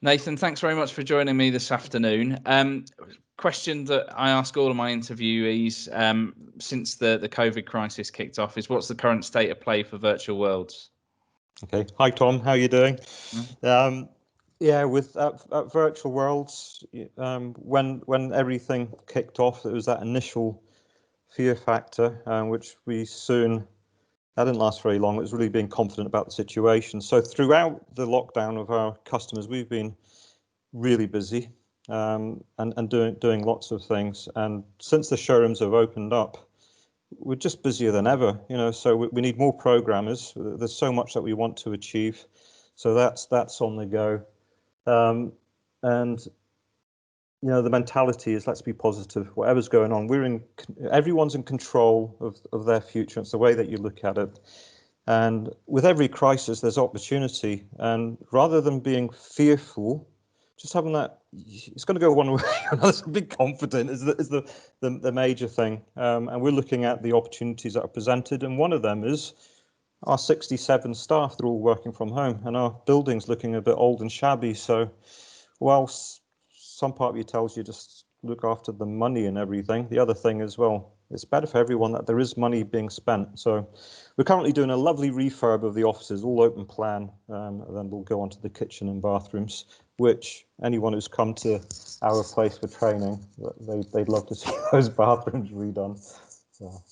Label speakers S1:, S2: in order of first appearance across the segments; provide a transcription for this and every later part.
S1: Nathan, thanks very much for joining me this afternoon. Question that I ask all of my interviewees since the COVID crisis kicked off is, what's the current state of play for virtual worlds?
S2: Okay. Hi, Tom. How are you doing? Yeah, with virtual worlds, when everything kicked off, it was that initial fear factor, which that didn't last very long. It was really being confident about the situation. So throughout the lockdown of our customers, we've been really busy and doing lots of things. And since the showrooms have opened up, we're just busier than ever, so we need more programmers. There's so much that we want to achieve. So that's on the go. And the mentality is, let's be positive. Whatever's going on, everyone's in control of their future. It's the way that you look at it. And with every crisis, there's opportunity. And rather than being fearful, just having that, it's going to go one way or another. Being confident is the major thing. And we're looking at the opportunities that are presented. And one of them is our 67 staff. They're all working from home, and our building's looking a bit old and shabby. So whilst some part of you tells you just look after the money and everything, the other thing is, well, it's better for everyone that there is money being spent. So we're currently doing a lovely refurb of the offices, all open plan, and then we'll go on to the kitchen and bathrooms, which anyone who's come to our place for training, they'd love to see those bathrooms redone. So.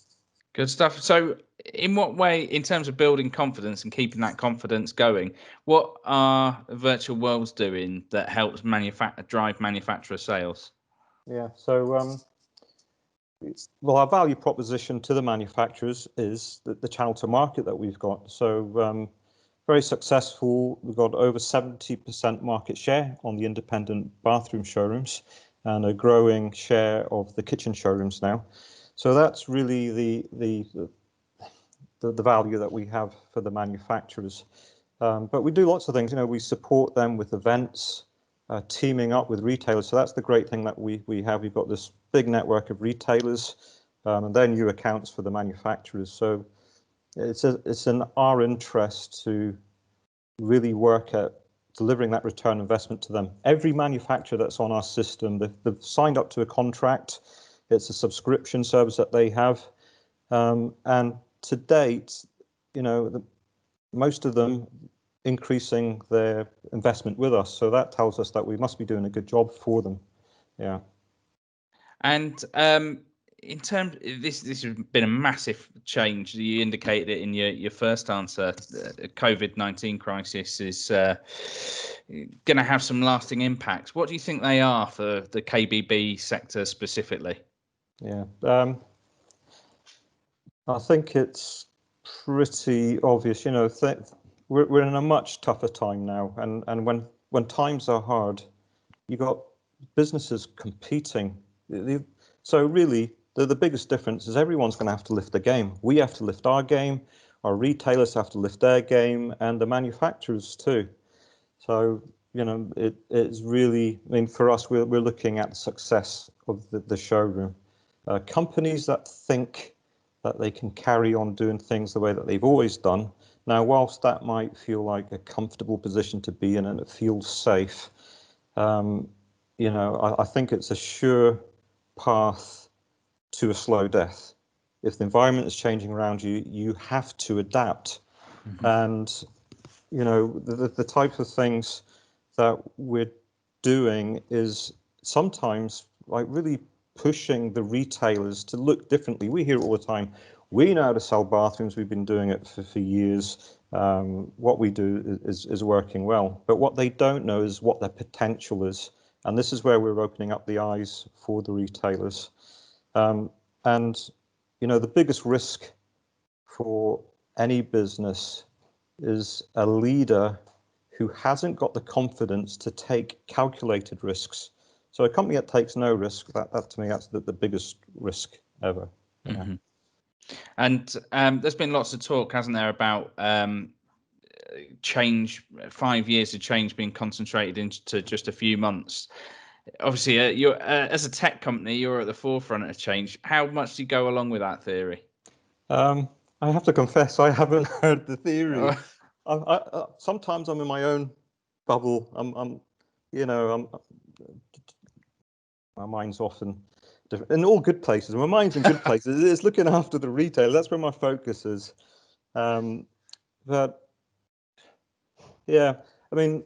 S1: Good stuff. So in what way, in terms of building confidence and keeping that confidence going, what are virtual worlds doing that helps drive manufacturer sales?
S2: Yeah, so well, our value proposition to the manufacturers is the channel to market that we've got. So very successful. We've got over 70% market share on the independent bathroom showrooms and a growing share of the kitchen showrooms now. So that's really the value that we have for the manufacturers. But we do lots of things. We support them with events, teaming up with retailers. So that's the great thing that we have. We've got this big network of retailers, and they're new accounts for the manufacturers. So it's in our interest to really work at delivering that return investment to them. Every manufacturer that's on our system, they've signed up to a contract. It's a subscription service that they have, and to date, most of them increasing their investment with us. So that tells us that we must be doing a good job for them. Yeah.
S1: And in terms, this has been a massive change. You indicated it in your first answer. COVID-19 crisis is going to have some lasting impacts. What do you think they are for the KBB sector specifically?
S2: Yeah, I think it's pretty obvious. We're in a much tougher time now, and when times are hard, you got businesses competing. So really, the biggest difference is everyone's going to have to lift the game. We have to lift our game, our retailers have to lift their game, and the manufacturers too. So it's really, for us, we're looking at the success of the showroom. Companies that think that they can carry on doing things the way that they've always done. Now, whilst that might feel like a comfortable position to be in and it feels safe, I think it's a sure path to a slow death. If the environment is changing around you, you have to adapt. Mm-hmm. And, the type of things that we're doing is sometimes like really pushing the retailers to look differently. We hear it all the time. We know how to sell bathrooms. We've been doing it for years. What we do is working well. But what they don't know is what their potential is. And this is where we're opening up the eyes for the retailers. And, the biggest risk for any business is a leader who hasn't got the confidence to take calculated risks. So a company that takes no risk, that to me, that's the biggest risk ever.
S1: Mm-hmm. And there's been lots of talk, hasn't there, about change, 5 years of change being concentrated into just a few months. Obviously, you're as a tech company, you're at the forefront of change. How much do you go along with that theory?
S2: I have to confess, I haven't heard the theory. Sometimes I'm in my own bubble. I'm you know, my mind's often different, in all good places. My mind's in good places. It's looking after the retailer. That's where my focus is. But yeah, I mean,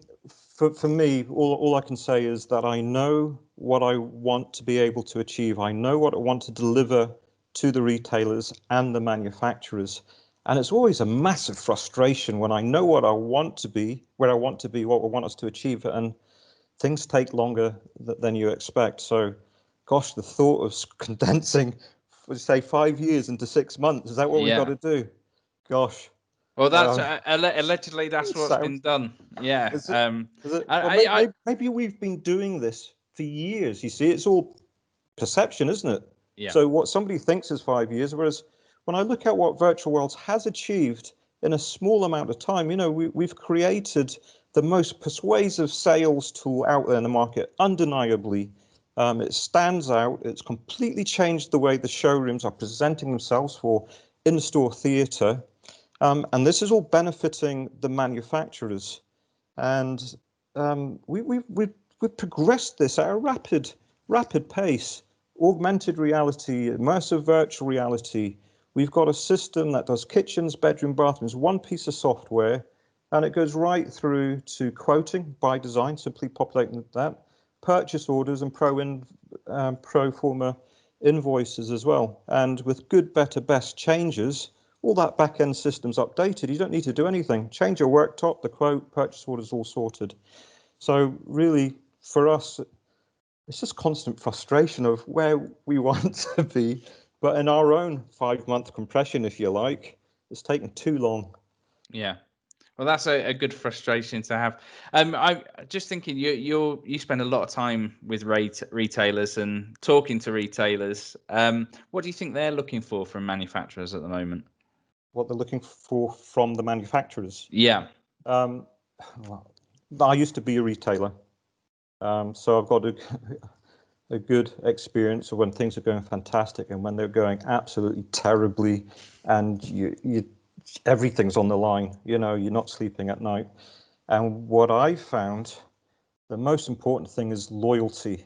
S2: for me, all I can say is that I know what I want to be able to achieve. I know what I want to deliver to the retailers and the manufacturers. And it's always a massive frustration when I know what I want to be, where I want to be, what I want us to achieve, and things take longer than you expect. So, gosh, the thought of condensing, say, 5 years into 6 months, is that what we've got
S1: Yeah.
S2: to do? Gosh.
S1: Well, that's allegedly that's
S2: It
S1: what's been
S2: sounds,
S1: done. Yeah.
S2: is it, is it? Well,
S1: I
S2: maybe we've been doing this for years. You see, it's all perception, isn't it?
S1: yeah.
S2: So what somebody thinks is 5 years, whereas when I look at what Virtual Worlds has achieved in a small amount of time, you know, we've created the most persuasive sales tool out there in the market, undeniably. It stands out. It's completely changed the way the showrooms are presenting themselves for in-store theatre. And this is all benefiting the manufacturers. And we've progressed this at a rapid pace. Augmented reality, immersive virtual reality. We've got a system that does kitchens, bedroom, bathrooms, one piece of software, and it goes right through to quoting by design, simply populating that, purchase orders, and pro forma invoices as well. And with good, better, best changes, all that back-end system's updated. You don't need to do anything. Change your worktop, the quote, purchase orders all sorted. So really, for us, it's just constant frustration of where we want to be, but in our own 5-month compression, if you like, it's taken too long.
S1: Yeah. Well, that's a good frustration to have. I'm just thinking you spend a lot of time with retailers and talking to retailers. What do you think they're looking for from manufacturers at the moment?
S2: What they're looking for from the manufacturers.
S1: Yeah.
S2: Well, I used to be a retailer, so I've got a good experience of when things are going fantastic and when they're going absolutely terribly, and everything's on the line. You know, you're not sleeping at night. And what I found, the most important thing is loyalty.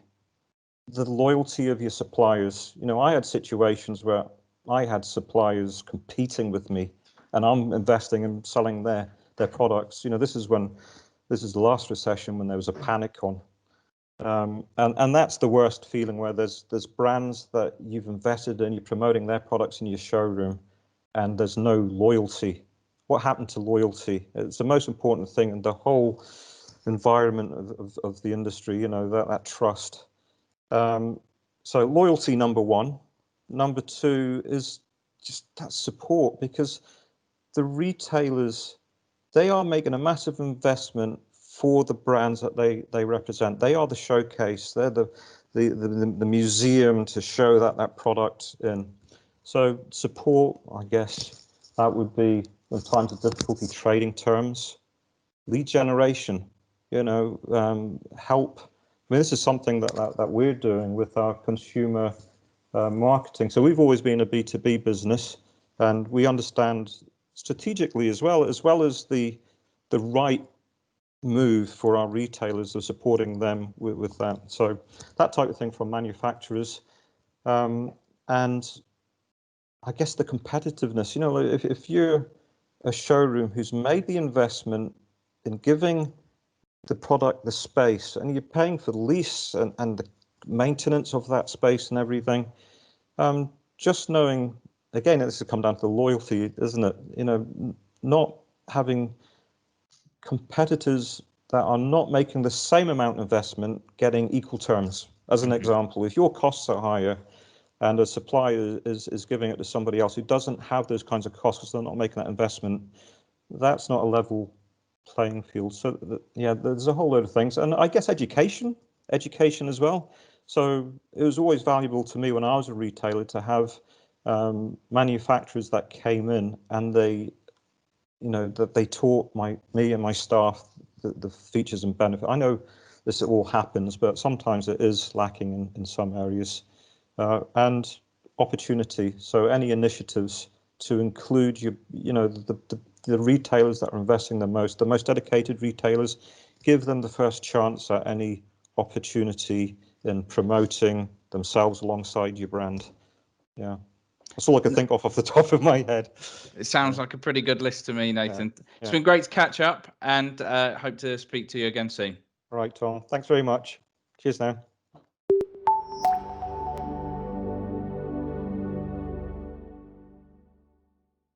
S2: The loyalty of your suppliers. You know, I had situations where I had suppliers competing with me, and I'm investing in selling their products. You know, this is the last recession when there was a panic on. And that's the worst feeling, where there's brands that you've invested in, you're promoting their products in your showroom, and there's no loyalty. What happened to loyalty? It's the most important thing in the whole environment of the industry, you know, that trust. So loyalty, number one. Number two is just that support, because the retailers, they are making a massive investment for the brands that they represent. They are the showcase. They're the museum to show that product in. So support, I guess, that would be, in times of difficulty, trading terms, lead generation, you know, help. I mean, this is something that we're doing with our consumer marketing. So we've always been a B2B business, and we understand strategically as well as the right move for our retailers of supporting them with that. So that type of thing from manufacturers. And I guess the competitiveness, you know, if you're a showroom who's made the investment in giving the product the space, and you're paying for the lease and the maintenance of that space and everything, just knowing, again, this has come down to the loyalty, isn't it? You know, not having competitors that are not making the same amount of investment getting equal terms. As an example, if your costs are higher and a supplier is giving it to somebody else who doesn't have those kinds of costs because they're not making that investment, that's not a level playing field. So yeah, there's a whole load of things, and I guess education as well. So it was always valuable to me when I was a retailer to have manufacturers that came in and they, you know, that they taught me and my staff the features and benefits. I know this all happens, but sometimes it is lacking in some areas. And opportunity. So any initiatives to include the retailers that are investing the most dedicated retailers, give them the first chance at any opportunity in promoting themselves alongside your brand. Yeah, that's all I can think of off the top of my head.
S1: It sounds like a pretty good list to me, Nathan.
S2: Yeah.
S1: It's been great to catch up, and hope to speak to you again soon.
S2: All right, Tom. Thanks very much. Cheers now.